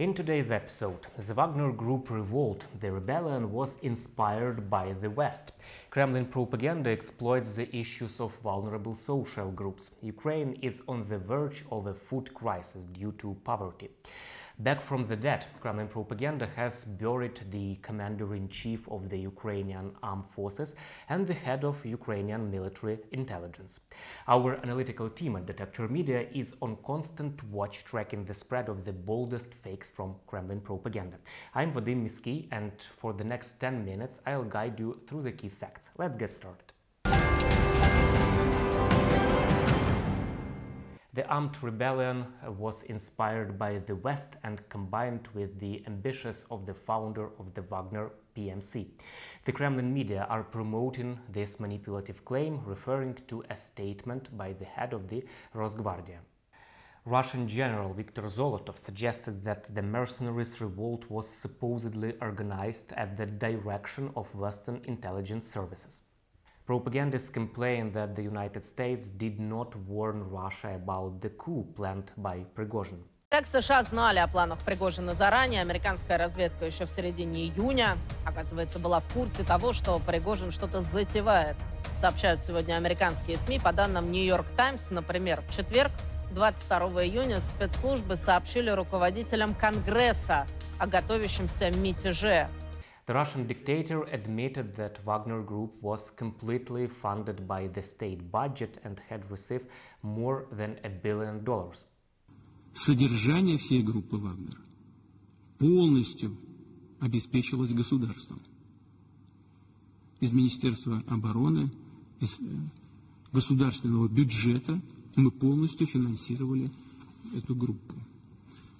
In today's episode, the Wagner Group revolt, the rebellion was inspired by the West. Kremlin propaganda exploits the issues of vulnerable social groups. Ukraine is on the verge of a food crisis due to poverty. Back from the dead, Kremlin propaganda has buried the commander-in-chief of the Ukrainian Armed Forces and the head of Ukrainian military intelligence. Our analytical team at Detector Media is on constant watch, tracking the spread of the boldest fakes from Kremlin propaganda. I'm Vadym Miskyi, and for the next 10 minutes I'll guide you through the key facts. Let's get started. The armed rebellion was inspired by the West and combined with the ambitions of the founder of the Wagner PMC. The Kremlin media are promoting this manipulative claim, referring to a statement by the head of the Rosgvardia. Russian General Viktor Zolotov suggested that the mercenaries' revolt was supposedly organized at the direction of Western intelligence services. Propagandists complain that the United States did not warn Russia about the coup planned by Prigozhin. Так США знали о планах Пригожина заранее. Американская разведка еще в середине июня, оказывается, была в курсе того, что Пригожин что-то затевает. Сообщают сегодня американские СМИ. По данным New York Times, например, в четверг, 22 июня, спецслужбы сообщили руководителям Конгресса о готовящемся мятеже. The Russian dictator admitted that Wagner Group was completely funded by the state budget and had received more than $1 billion. Содержание всей группы «Вагнер» полностью обеспечивалось государством. Из Министерства обороны, из государственного бюджета мы полностью финансировали эту группу.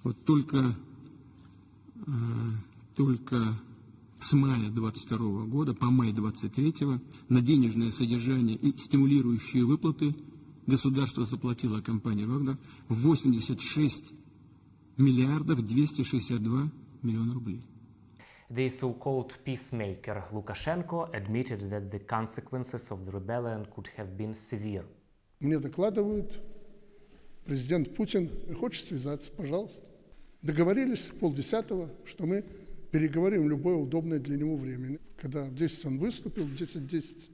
Вот только с мая 22 года по май 23 на денежное содержание и стимулирующие выплаты государство заплатило компании «Вагнер» 86 миллиардов 262 миллиона рублей. The so-called peacemaker Lukashenko admitted that the consequences of the rebellion could have been severe. Мне докладывают, президент Путин хочет связаться, пожалуйста. Договорились в 9:30, что мы переговорим в любое удобное для него время. Когда в 10 он выступил, в 10:10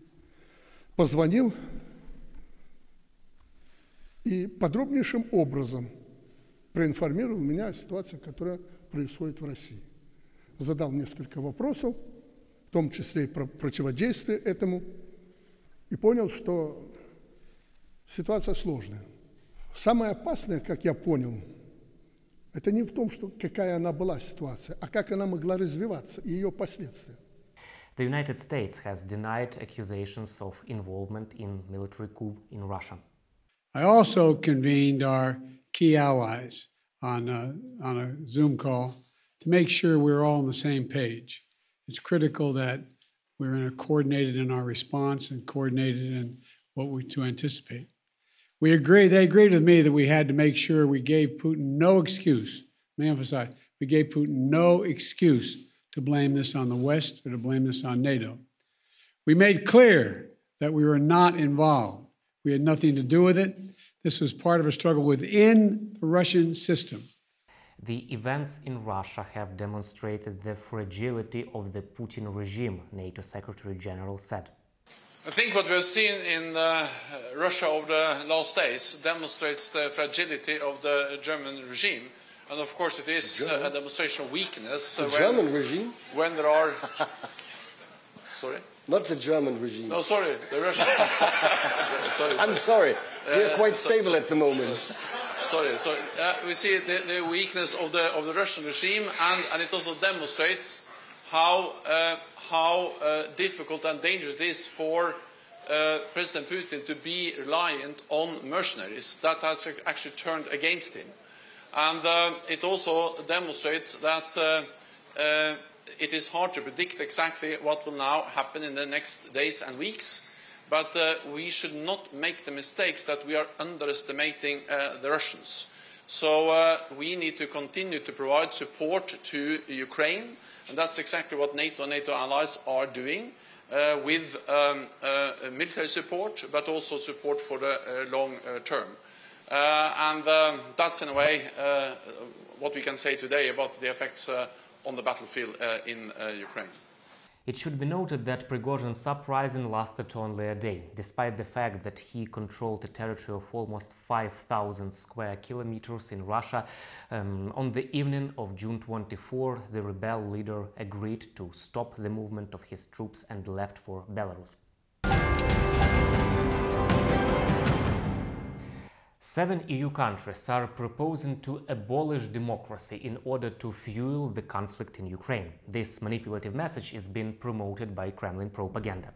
позвонил и подробнейшим образом проинформировал меня о ситуации, которая происходит в России. Задал несколько вопросов, в том числе и про противодействие этому, и понял, что ситуация сложная. Самое опасное, как я понял, это не в том, что какая она была ситуация, а как она могла развиваться и ее последствия. The United States has denied accusations of involvement in military coup in Russia. I also convened our key allies on a Zoom call to make sure we're all on the same page. It's critical that we're coordinated in our response and coordinated in what we to anticipate. They agreed with me that we had to make sure we gave Putin no excuse. Let me emphasize, we gave Putin no excuse to blame this on the West or to blame this on NATO. We made clear that we were not involved. We had nothing to do with it. This was part of a struggle within the Russian system. The events in Russia have demonstrated the fragility of the Putin regime, NATO Secretary General said. I think what we have seen in Russia over the last days demonstrates the fragility of the German regime. And of course it is a demonstration of weakness. The German regime? When there are... Sorry? Not the German regime. No, sorry, the Russian... sorry. I'm sorry, they're quite stable at the moment. Sorry. We see the weakness of the Russian regime, and it also demonstrates how difficult and dangerous it is for President Putin to be reliant on mercenaries. That has actually turned against him. And it also demonstrates that it is hard to predict exactly what will now happen in the next days and weeks. But we should not make the mistakes that we are underestimating the Russians. So we need to continue to provide support to Ukraine. And that's exactly what NATO and NATO allies are doing with military support, but also support for the long term. And that's in a way what we can say today about the effects on the battlefield in Ukraine. It should be noted that Prigozhin's uprising lasted only a day, despite the fact that he controlled a territory of almost 5,000 square kilometers in Russia. On the evening of June 24, the rebel leader agreed to stop the movement of his troops and left for Belarus. 7 EU countries are proposing to abolish democracy in order to fuel the conflict in Ukraine. This manipulative message is being promoted by Kremlin propaganda.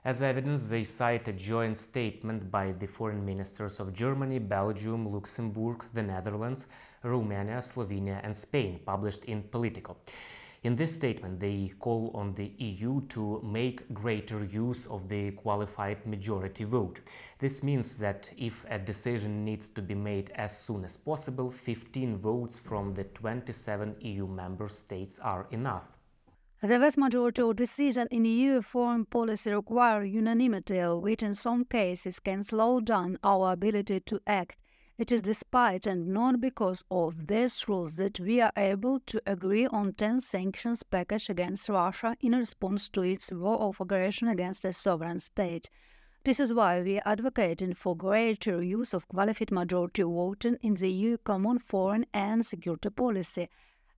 As evidence, they cite a joint statement by the foreign ministers of Germany, Belgium, Luxembourg, the Netherlands, Romania, Slovenia and Spain, published in Politico. In this statement, they call on the EU to make greater use of the qualified majority vote. This means that if a decision needs to be made as soon as possible, 15 votes from the 27 EU member states are enough. The vast majority of decisions in EU foreign policy require unanimity, which in some cases can slow down our ability to act. It is despite and not because of these rules that we are able to agree on 10 sanctions package against Russia in response to its war of aggression against a sovereign state. This is why we are advocating for greater use of qualified majority voting in the EU common foreign and security policy,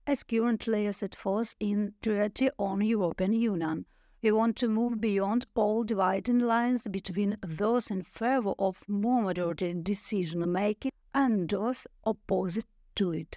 as currently set forth in Treaty on European Union. We want to move beyond all dividing lines between those in favor of more majority decision-making and those opposed to it.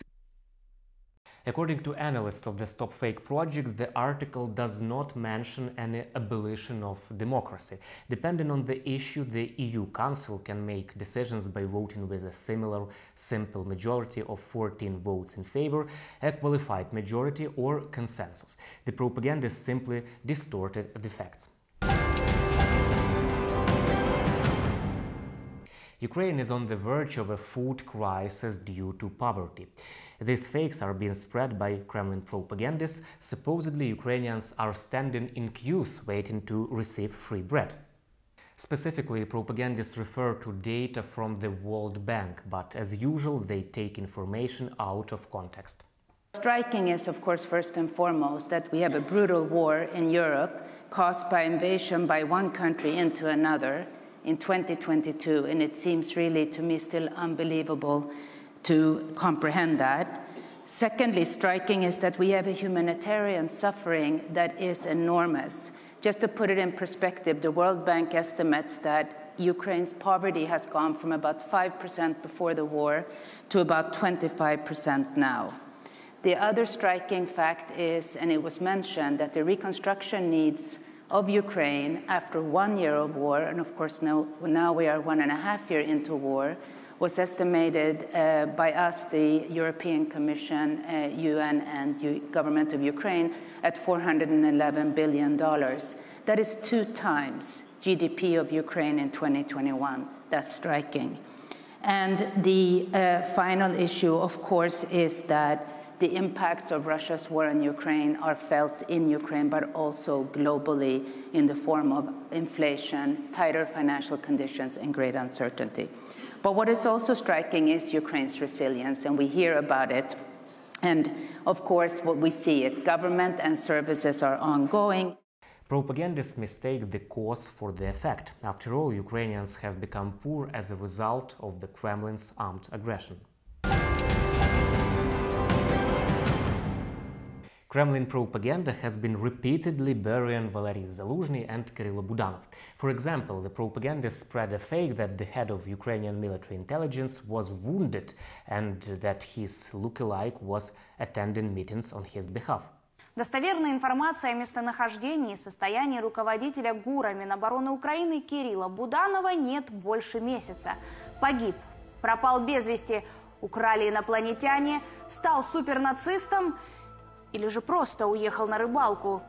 According to analysts of the Stop Fake project, the article does not mention any abolition of democracy. Depending on the issue, the EU Council can make decisions by voting with a similar simple majority of 14 votes in favor, a qualified majority or consensus. The propagandists simply distorted the facts. Ukraine is on the verge of a food crisis due to poverty. These fakes are being spread by Kremlin propagandists. Supposedly, Ukrainians are standing in queues waiting to receive free bread. Specifically, propagandists refer to data from the World Bank, but as usual, they take information out of context. Striking is, of course, first and foremost, that we have a brutal war in Europe caused by invasion by one country into another in 2022, and it seems really to me still unbelievable to comprehend that. Secondly, striking is that we have a humanitarian suffering that is enormous. Just to put it in perspective, the World Bank estimates that Ukraine's poverty has gone from about 5% before the war to about 25% now. The other striking fact is, and it was mentioned, that the reconstruction needs of Ukraine after 1 year of war, and of course now we are 1.5 years into war, was estimated by us, the European Commission, UN, and government of Ukraine at $411 billion. That is 2 times GDP of Ukraine in 2021. That's striking. And the final issue, of course, is that the impacts of Russia's war in Ukraine are felt in Ukraine, but also globally in the form of inflation, tighter financial conditions, and great uncertainty. But what is also striking is Ukraine's resilience, and we hear about it. And of course, what we see is government and services are ongoing. Propagandists mistake the cause for the effect. After all, Ukrainians have become poor as a result of the Kremlin's armed aggression. Kremlin propaganda has been repeatedly burying Valery Zaluzhny and Kirilo Budanov. For example, the propagandists spread a fake that the head of Ukrainian military intelligence was wounded and that his lookalike was attending meetings on his behalf. Достоверная информация о местонахождении и состоянии руководителя ГУРа Минобороны Украины Кирилла Буданова нет больше месяца. Погиб, пропал без вести, украли инопланетяне, стал супернацистом или же просто уехал на рыбалку.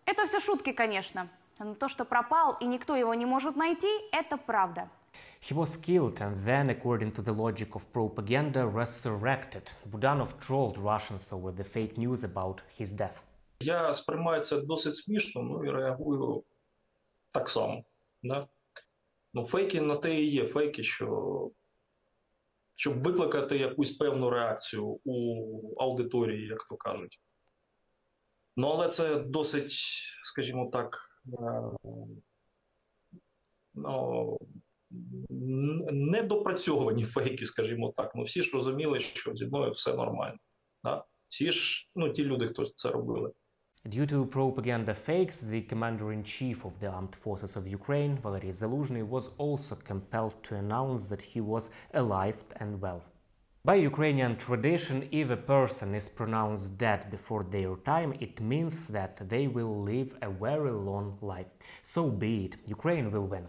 Это все шутки, конечно. Но то, что пропал и никто его не может найти, это правда. He was killed and then, according to the logic of propaganda, resurrected. Budanov trolled Russians over the fake news about his death. Я сприймаю це досить смішно, ну і реагую так само. Да? Ну, фейки на те і є фейки, що щоб викликати якусь певну реакцію у аудиторії, як то кажуть. Ну, але це досить, скажімо так, ну, недопрацьовані фейки, скажімо так. Ну, всі ж розуміли, що зі мною все нормально. Да? Всі ж, ну, ті люди, хто це робили. Due to propaganda fakes, the commander-in-chief of the armed forces of Ukraine, Valery Zaluzhny, was also compelled to announce that he was alive and well. By Ukrainian tradition, if a person is pronounced dead before their time, it means that they will live a very long life. So be it. Ukraine will win.